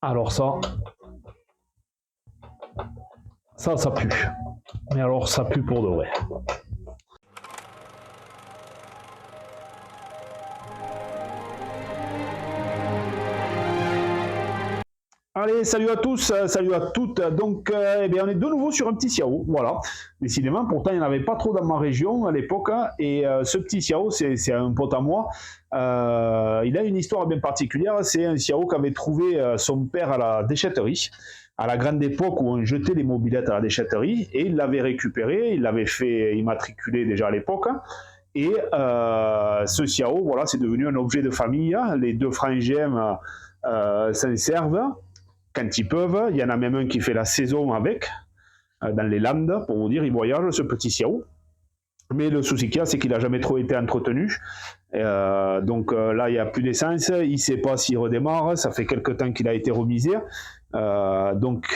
Alors ça pue. Mais alors ça pue pour de vrai. Allez, salut à tous, salut à toutes. Donc, eh bien, on est de nouveau sur un petit Xiao, voilà. Décidément, pourtant, il n'y en avait pas trop dans ma région à l'époque. Hein, et ce petit Xiao, c'est un pote à moi. Il a une histoire bien particulière. C'est un Xiao qu'avait trouvé son père à la déchetterie, à la grande époque où on jetait les mobylettes à la déchetterie. Et il l'avait récupéré, il l'avait fait immatriculer déjà à l'époque. Et ce Xiao, voilà, c'est devenu un objet de famille. Les deux frangins s'en servent quand ils peuvent. Il y en a même un qui fait la saison avec, dans les Landes, pour vous dire, il voyage, ce petit Xiao. Mais le souci qu'il y a, c'est qu'il n'a jamais trop été entretenu. Donc là, il n'y a plus d'essence. Il ne sait pas s'il redémarre. Ça fait quelques temps qu'il a été remisé. Donc,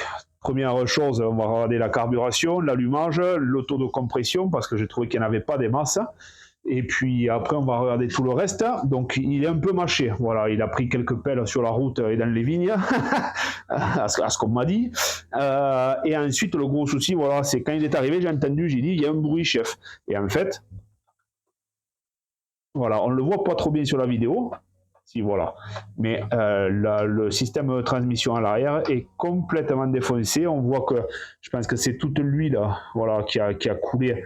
première chose, on va regarder la carburation, l'allumage, le taux de compression, parce que j'ai trouvé qu'il n'y en avait pas des masses. Et puis après, on va regarder tout le reste. Donc, il est un peu mâché. Voilà, il a pris quelques pelles sur la route et dans les vignes, à ce qu'on m'a dit. Et ensuite, le gros souci, voilà, c'est quand il est arrivé, j'ai entendu, j'ai dit, il y a un bruit, chef. Et en fait, voilà, on ne le voit pas trop bien sur la vidéo. Si, voilà. Mais le système de transmission à l'arrière est complètement défoncé. On voit que, je pense que c'est toute l'huile, voilà, qui a coulé,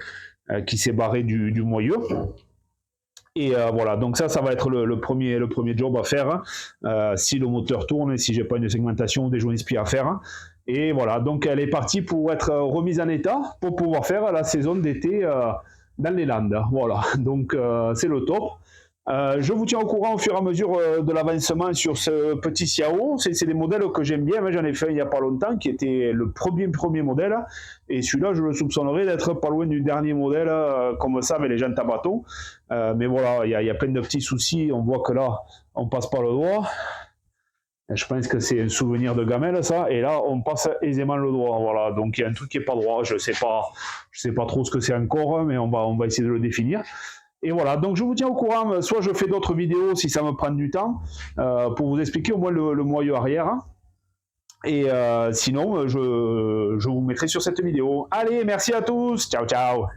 qui s'est barrée du moyeu. Et voilà, donc ça va être le premier job à faire, si le moteur tourne et si j'ai pas une segmentation ou des joints SPI à faire. Et voilà, donc elle est partie pour être remise en état pour pouvoir faire la saison d'été dans les Landes. Voilà, donc c'est le top. Je vous tiens au courant au fur et à mesure de l'avancement sur ce petit Xiao. C'est des modèles que j'aime bien. J'en ai fait il n'y a pas longtemps, qui était le premier modèle. Et celui-là, je le soupçonnerais d'être pas loin du dernier modèle, comme ça, avec les jantes à bateau. Mais voilà, il y a plein de petits soucis. On voit que là, on passe pas le doigt. Je pense que c'est un souvenir de gamelle, ça. Et là, on passe aisément le doigt. Voilà. Donc, il y a un truc qui n'est pas droit. Je sais pas trop ce que c'est encore, mais on va essayer de le définir. Et voilà, donc je vous tiens au courant, soit je fais d'autres vidéos si ça me prend du temps, pour vous expliquer au moins le moyeu arrière, et sinon je vous mettrai sur cette vidéo. Allez, merci à tous, ciao ciao.